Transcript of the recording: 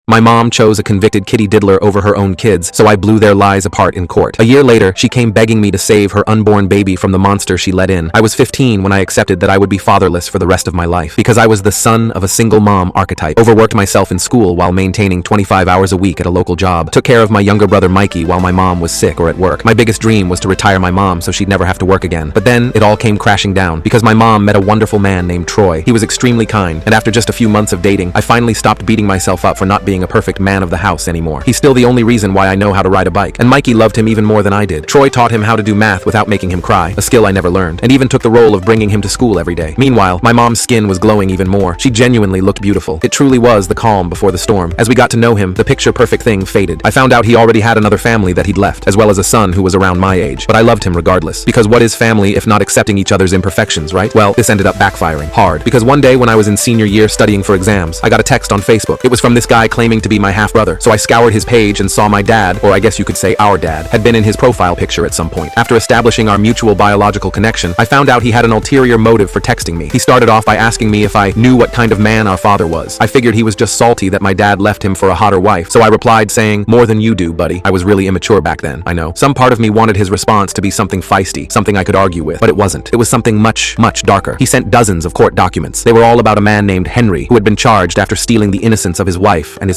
My mom chose a convicted kitty diddler over her own kids, so I blew their lies apart in court. A year later, she came begging me to save her unborn baby from the monster she let in. I was 15 when I accepted that I would be fatherless for the rest of my life, because I was the son of a single mom archetype. Overworked myself in school while maintaining 25 hours a week at a local job. Took care of my younger brother Mikey while my mom was sick or at work. My biggest dream was to retire my mom so she'd never have to work again. But then it all came crashing down because my mom met a wonderful man named Troy. He was extremely kind, and after just a few months of dating, I finally stopped beating myself up for not being a perfect man of the house anymore. He's still the only reason why I know how to ride a bike, and Mikey loved him even more than I did. Troy taught him how to do math without making him cry, a skill I never learned, and even took the role of bringing him to school every day. Meanwhile, my mom's skin was glowing even more. She genuinely looked beautiful. It truly was the calm before the storm. As we got to know him, the picture-perfect thing faded. I found out he already had another family that he'd left, as well as a son who was around my age. But I loved him regardless, because what is family if not accepting each other's imperfections, right? Well, this ended up backfiring hard, because one day when I was in senior year studying for exams, I got a text on Facebook. It was from this guy claiming to be my half-brother. So I scoured his page and saw my dad, or I guess you could say our dad, had been in his profile picture at some point. After establishing our mutual biological connection, I found out he had an ulterior motive for texting me. He started off by asking me if I knew what kind of man our father was. I figured he was just salty that my dad left him for a hotter wife, so I replied saying, "More than you do, buddy." I was really immature back then, I know. Some part of me wanted his response to be something feisty, something I could argue with, but it wasn't. It was something much darker. He sent dozens of court documents. They were all about a man named Henry, who had been charged after stealing the innocence of his wife and his